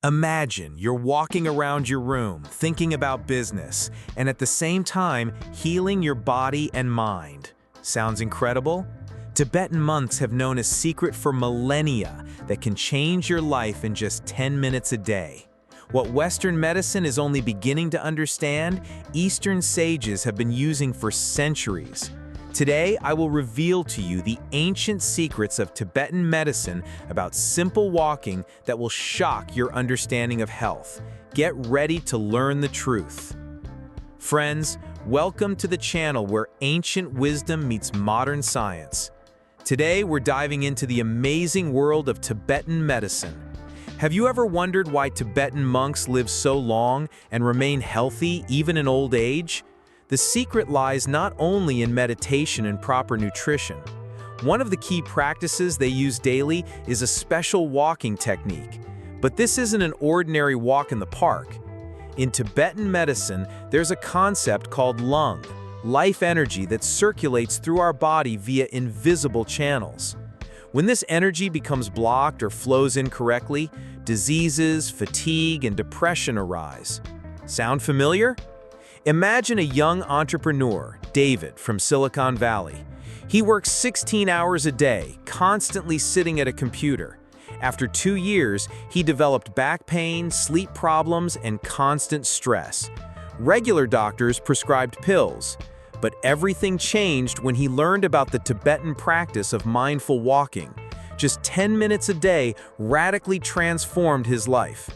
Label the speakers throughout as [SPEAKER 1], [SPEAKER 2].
[SPEAKER 1] Imagine you're walking around your room, thinking about business, and at the same time, healing your body and mind. Sounds incredible? Tibetan monks have known a secret for millennia that can change your life in just 10 minutes a day. What Western medicine is only beginning to understand, Eastern sages have been using for centuries. Today, I will reveal to you the ancient secrets of Tibetan medicine about simple walking that will shock your understanding of health. Get ready to learn the truth. Friends, welcome to the channel where ancient wisdom meets modern science. Today, we're diving into the amazing world of Tibetan medicine. Have you ever wondered why Tibetan monks live so long and remain healthy even in old age? The secret lies not only in meditation and proper nutrition. One of the key practices they use daily is a special walking technique. But this isn't an ordinary walk in the park. In Tibetan medicine, there's a concept called lung, life energy that circulates through our body via invisible channels. When this energy becomes blocked or flows incorrectly, diseases, fatigue, and depression arise. Sound familiar? Imagine a young entrepreneur, David, from Silicon Valley. He works 16 hours a day, constantly sitting at a computer. After 2 years, he developed back pain, sleep problems, and constant stress. Regular doctors prescribed pills, but everything changed when he learned about the Tibetan practice of mindful walking. Just 10 minutes a day radically transformed his life.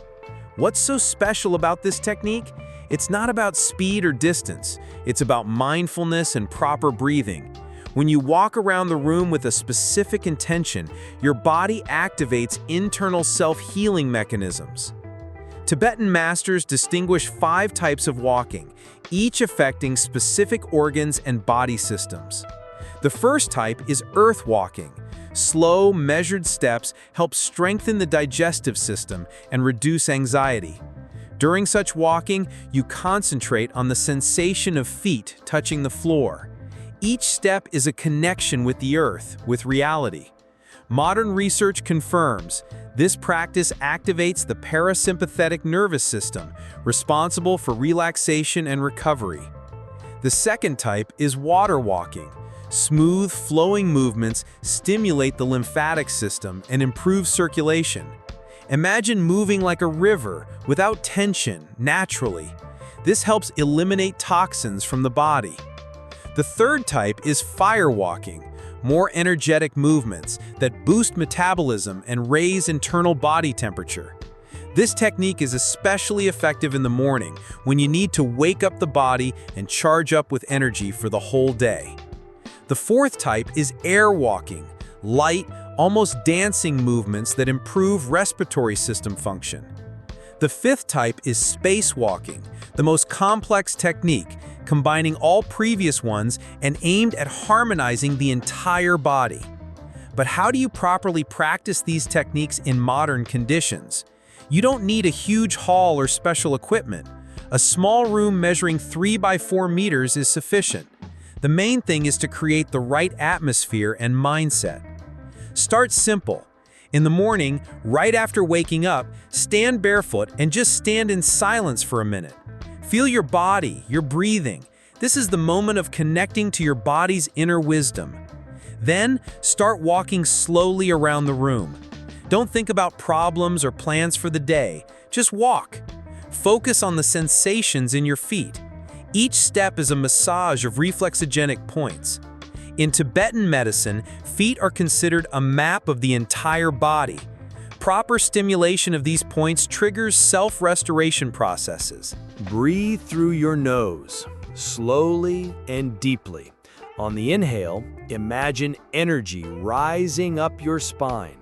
[SPEAKER 1] What's so special about this technique? It's not about speed or distance. It's about mindfulness and proper breathing. When you walk around the room with a specific intention, your body activates internal self-healing mechanisms. Tibetan masters distinguish 5 types of walking, each affecting specific organs and body systems. The first type is earth walking. Slow, measured steps help strengthen the digestive system and reduce anxiety. During such walking, you concentrate on the sensation of feet touching the floor. Each step is a connection with the earth, with reality. Modern research confirms this practice activates the parasympathetic nervous system, responsible for relaxation and recovery. The second type is water walking. Smooth, flowing movements stimulate the lymphatic system and improve circulation. Imagine moving like a river, without tension, naturally. This helps eliminate toxins from the body. The third type is fire walking, more energetic movements that boost metabolism and raise internal body temperature. This technique is especially effective in the morning when you need to wake up the body and charge up with energy for the whole day. The fourth type is air walking, light, almost dancing movements that improve respiratory system function. The fifth type is space walking, the most complex technique, combining all previous ones and aimed at harmonizing the entire body. But how do you properly practice these techniques in modern conditions? You don't need a huge hall or special equipment. A small room measuring 3 by 4 meters is sufficient. The main thing is to create the right atmosphere and mindset. Start simple. In the morning, right after waking up, stand barefoot and just stand in silence for a minute. Feel your body, your breathing. This is the moment of connecting to your body's inner wisdom. Then, start walking slowly around the room. Don't think about problems or plans for the day. Just walk. Focus on the sensations in your feet. Each step is a massage of reflexogenic points. In Tibetan medicine, feet are considered a map of the entire body. Proper stimulation of these points triggers self-restoration processes.
[SPEAKER 2] Breathe through your nose, slowly and deeply. On the inhale, imagine energy rising up your spine.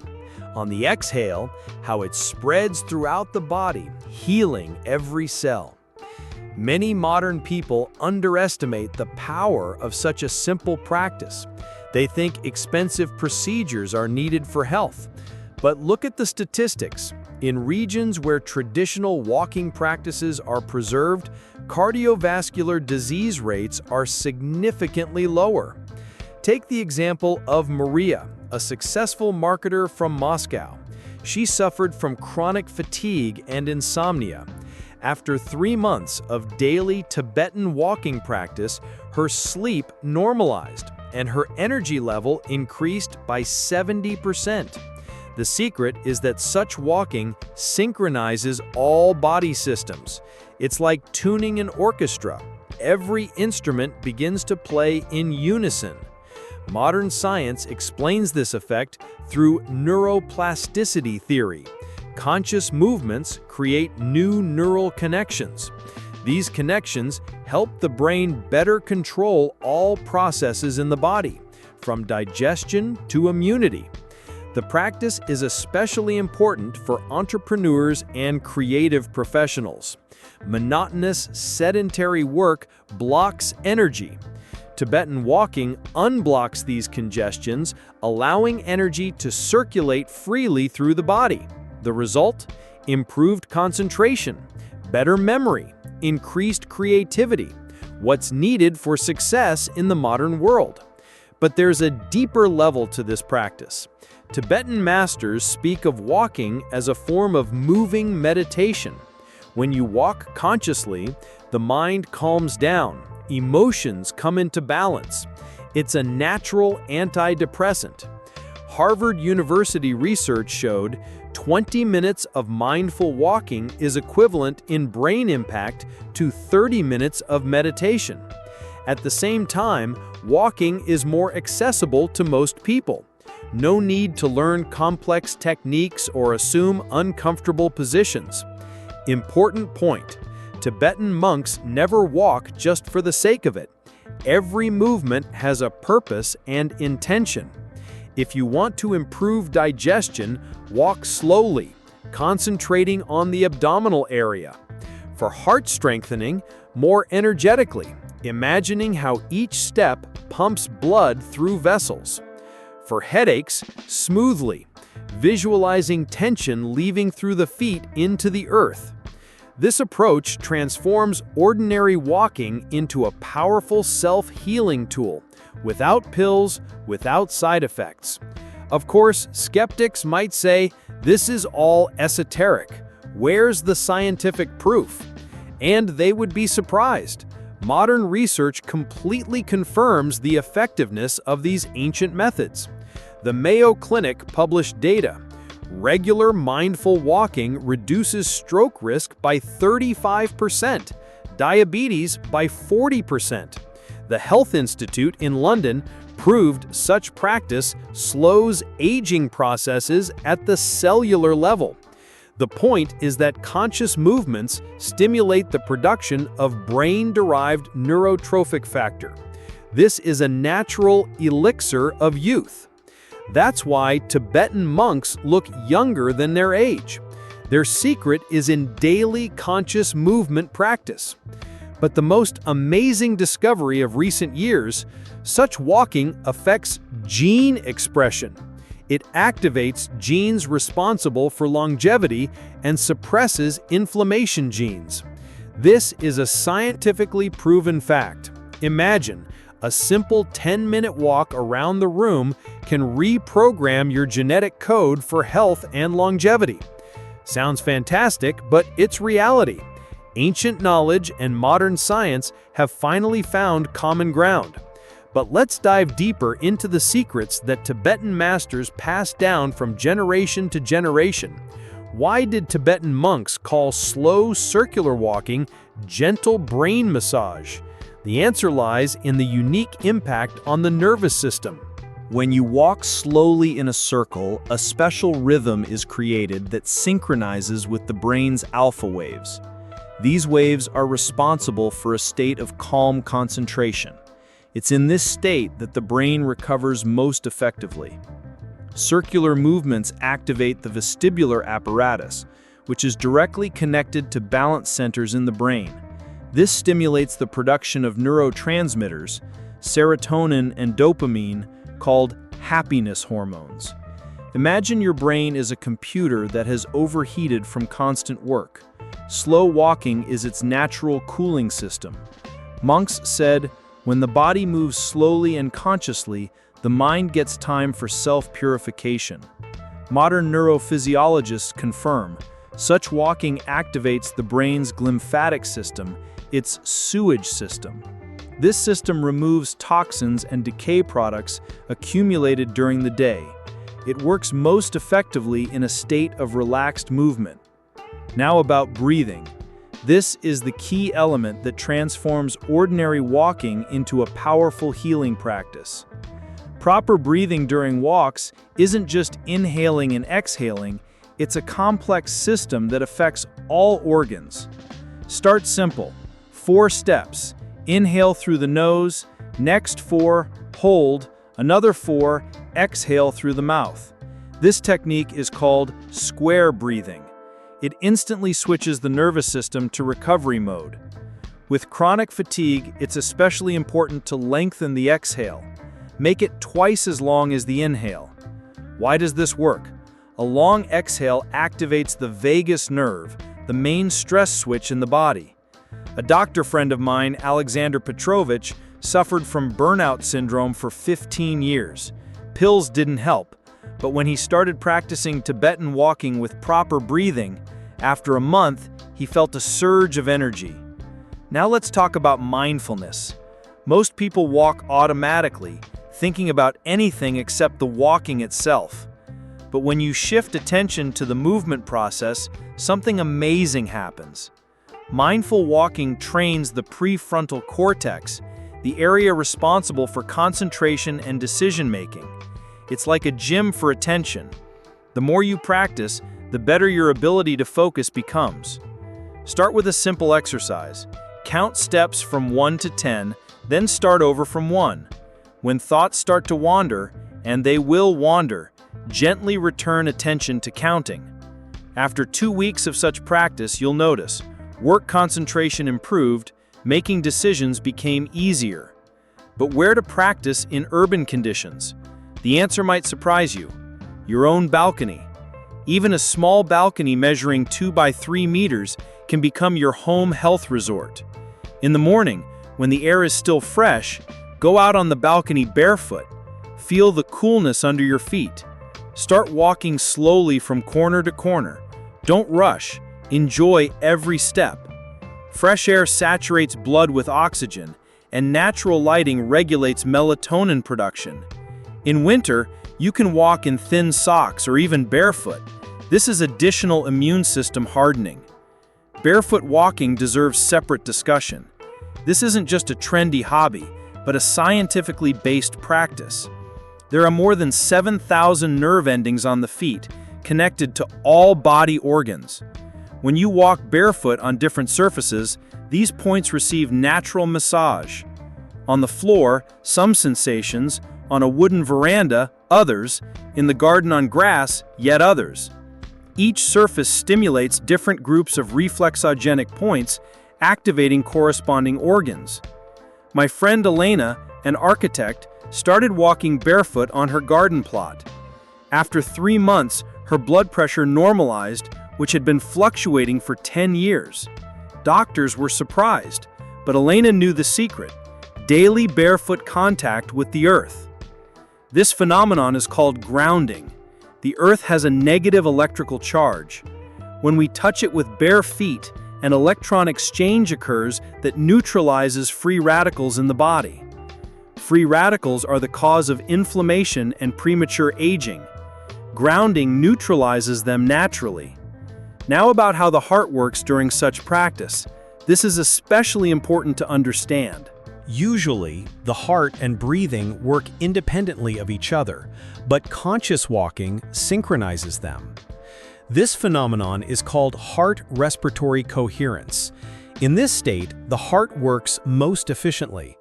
[SPEAKER 2] On the exhale, how it spreads throughout the body, healing every cell. Many modern people underestimate the power of such a simple practice. They think expensive procedures are needed for health. But look at the statistics. In regions where traditional walking practices are preserved, cardiovascular disease rates are significantly lower. Take the example of Maria, a successful marketer from Moscow. She suffered from chronic fatigue and insomnia. After 3 months of daily Tibetan walking practice, her sleep normalized and her energy level increased by 70%. The secret is that such walking synchronizes all body systems. It's like tuning an orchestra. Every instrument begins to play in unison. Modern science explains this effect through neuroplasticity theory. Conscious movements create new neural connections. These connections help the brain better control all processes in the body, from digestion to immunity. The practice is especially important for entrepreneurs and creative professionals. Monotonous, sedentary work blocks energy. Tibetan walking unblocks these congestions, allowing energy to circulate freely through the body. The result? Improved concentration, better memory, increased creativity, what's needed for success in the modern world. But there's a deeper level to this practice. Tibetan masters speak of walking as a form of moving meditation. When you walk consciously, the mind calms down, emotions come into balance. It's a natural antidepressant. Harvard University research showed 20 minutes of mindful walking is equivalent in brain impact to 30 minutes of meditation. At the same time, walking is more accessible to most people. No need to learn complex techniques or assume uncomfortable positions. Important point: Tibetan monks never walk just for the sake of it. Every movement has a purpose and intention. If you want to improve digestion, walk slowly, concentrating on the abdominal area. For heart strengthening, more energetically, imagining how each step pumps blood through vessels. For headaches, smoothly, visualizing tension leaving through the feet into the earth. This approach transforms ordinary walking into a powerful self-healing tool, without pills, without side effects. Of course, skeptics might say, this is all esoteric. Where's the scientific proof? And they would be surprised. Modern research completely confirms the effectiveness of these ancient methods. The Mayo Clinic published data. Regular mindful walking reduces stroke risk by 35%, diabetes by 40%. The Health Institute in London proved such practice slows aging processes at the cellular level. The point is that conscious movements stimulate the production of brain-derived neurotrophic factor. This is a natural elixir of youth. That's why Tibetan monks look younger than their age. Their secret is in daily conscious movement practice. But the most amazing discovery of recent years, such walking affects gene expression. It activates genes responsible for longevity and suppresses inflammation genes. This is a scientifically proven fact. Imagine, a simple 10-minute walk around the room can reprogram your genetic code for health and longevity. Sounds fantastic, but it's reality. Ancient knowledge and modern science have finally found common ground. But let's dive deeper into the secrets that Tibetan masters passed down from generation to generation. Why did Tibetan monks call slow circular walking gentle brain massage? The answer lies in the unique impact on the nervous system.
[SPEAKER 3] When you walk slowly in a circle, a special rhythm is created that synchronizes with the brain's alpha waves. These waves are responsible for a state of calm concentration. It's in this state that the brain recovers most effectively. Circular movements activate the vestibular apparatus, which is directly connected to balance centers in the brain. This stimulates the production of neurotransmitters, serotonin and dopamine, called happiness hormones. Imagine your brain is a computer that has overheated from constant work. Slow walking is its natural cooling system. Monks said, when the body moves slowly and consciously, the mind gets time for self-purification. Modern neurophysiologists confirm such walking activates the brain's glymphatic system, its sewage system. This system removes toxins and decay products accumulated during the day. It works most effectively in a state of relaxed movement. Now about breathing. This is the key element that transforms ordinary walking into a powerful healing practice. Proper breathing during walks isn't just inhaling and exhaling, it's a complex system that affects all organs. Start simple. 4 steps. Inhale through the nose, next 4, hold, another 4, exhale through the mouth. This technique is called square breathing. It instantly switches the nervous system to recovery mode. With chronic fatigue, it's especially important to lengthen the exhale. Make it twice as long as the inhale. Why does this work? A long exhale activates the vagus nerve, the main stress switch in the body. A doctor friend of mine, Alexander Petrovich, suffered from burnout syndrome for 15 years. Pills didn't help, but when he started practicing Tibetan walking with proper breathing, after a month, he felt a surge of energy. Now let's talk about mindfulness. Most people walk automatically, thinking about anything except the walking itself. But when you shift attention to the movement process, something amazing happens. Mindful walking trains the prefrontal cortex, the area responsible for concentration and decision-making. It's like a gym for attention. The more you practice, the better your ability to focus becomes. Start with a simple exercise. Count steps from 1 to 10, then start over from 1. When thoughts start to wander, and they will wander, gently return attention to counting. After 2 weeks of such practice, you'll notice work concentration improved, making decisions became easier. But where to practice in urban conditions? The answer might surprise you. Your own balcony. Even a small balcony measuring 2 by 3 meters can become your home health resort. In the morning, when the air is still fresh, go out on the balcony barefoot. Feel the coolness under your feet. Start walking slowly from corner to corner. Don't rush. Enjoy every step. Fresh air saturates blood with oxygen, and natural lighting regulates melatonin production. In winter, you can walk in thin socks or even barefoot. This is additional immune system hardening. Barefoot walking deserves separate discussion. This isn't just a trendy hobby, but a scientifically based practice. There are more than 7,000 nerve endings on the feet, connected to all body organs. When you walk barefoot on different surfaces, these points receive natural massage. On the floor, some sensations, on a wooden veranda, others, in the garden on grass, yet others. Each surface stimulates different groups of reflexogenic points, activating corresponding organs. My friend Elena, an architect, started walking barefoot on her garden plot. After 3 months, her blood pressure normalized, which had been fluctuating for 10 years. Doctors were surprised, but Elena knew the secret: daily barefoot contact with the earth. This phenomenon is called grounding. The earth has a negative electrical charge. When we touch it with bare feet, an electron exchange occurs that neutralizes free radicals in the body. Free radicals are the cause of inflammation and premature aging. Grounding neutralizes them naturally. Now about how the heart works during such practice. This is especially important to understand.
[SPEAKER 1] Usually, the heart and breathing work independently of each other, but conscious walking synchronizes them. This phenomenon is called heart respiratory coherence. In this state, the heart works most efficiently.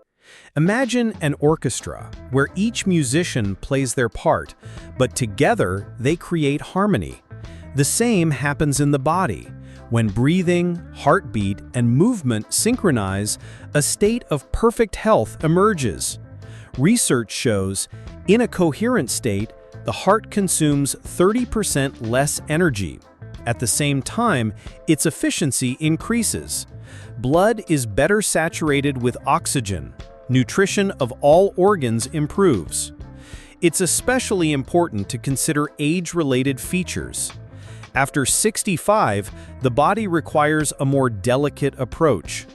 [SPEAKER 1] Imagine an orchestra where each musician plays their part, but together they create harmony. The same happens in the body. When breathing, heartbeat, and movement synchronize, a state of perfect health emerges. Research shows, in a coherent state, the heart consumes 30% less energy. At the same time, its efficiency increases. Blood is better saturated with oxygen. Nutrition of all organs improves.
[SPEAKER 3] It's especially important to consider age-related features. After 65, the body requires a more delicate approach.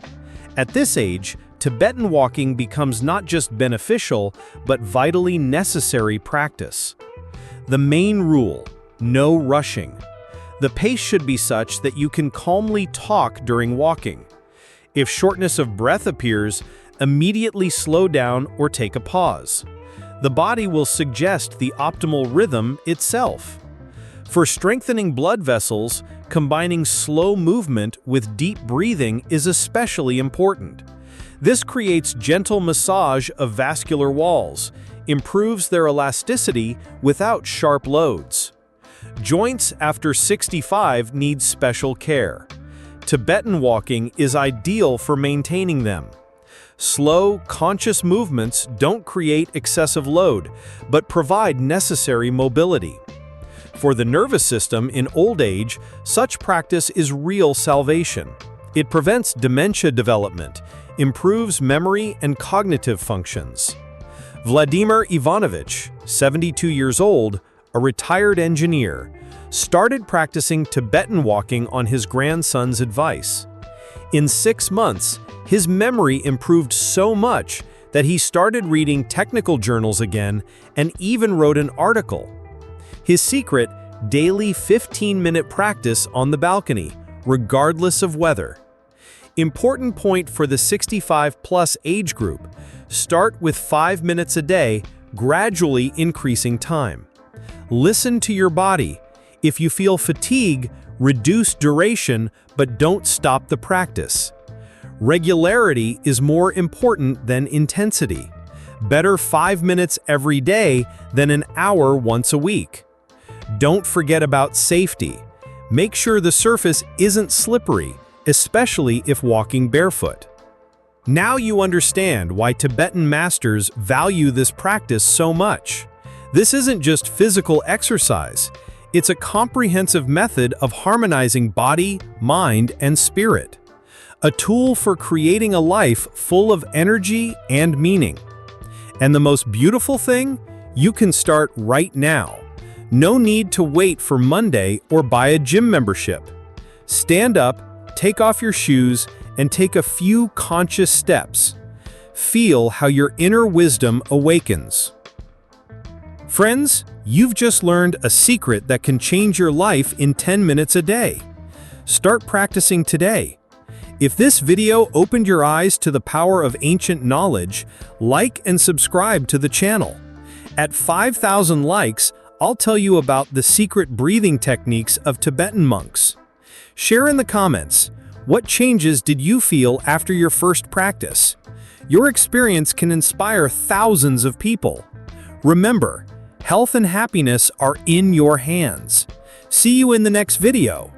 [SPEAKER 3] At this age, Tibetan walking becomes not just beneficial, but vitally necessary practice. The main rule: no rushing. The pace should be such that you can calmly talk during walking. If shortness of breath appears, immediately slow down or take a pause. The body will suggest the optimal rhythm itself. For strengthening blood vessels, combining slow movement with deep breathing is especially important. This creates gentle massage of vascular walls, improves their elasticity without sharp loads. Joints after 65 need special care. Tibetan walking is ideal for maintaining them. Slow, conscious movements don't create excessive load, but provide necessary mobility. For the nervous system in old age, such practice is real salvation. It prevents dementia development, improves memory and cognitive functions. Vladimir Ivanovich, 72 years old, a retired engineer, started practicing Tibetan walking on his grandson's advice. In 6 months, his memory improved so much that he started reading technical journals again and even wrote an article. His secret: daily 15-minute practice on the balcony, regardless of weather. Important point for the 65+ age group: start with 5 minutes a day, gradually increasing time. Listen to your body. If you feel fatigue, reduce duration, but don't stop the practice. Regularity is more important than intensity. Better 5 minutes every day than an hour once a week. Don't forget about safety. Make sure the surface isn't slippery, especially if walking barefoot. Now you understand why Tibetan masters value this practice so much. This isn't just physical exercise. It's a comprehensive method of harmonizing body, mind, and spirit. A tool for creating a life full of energy and meaning. And the most beautiful thing? You can start right now. No need to wait for Monday or buy a gym membership. Stand up, take off your shoes, and take a few conscious steps. Feel how your inner wisdom awakens. Friends, you've just learned a secret that can change your life in 10 minutes a day. Start practicing today. If this video opened your eyes to the power of ancient knowledge, like and subscribe to the channel. At 5,000 likes, I'll tell you about the secret breathing techniques of Tibetan monks. Share in the comments, what changes did you feel after your first practice? Your experience can inspire thousands of people. Remember, health and happiness are in your hands. See you in the next video.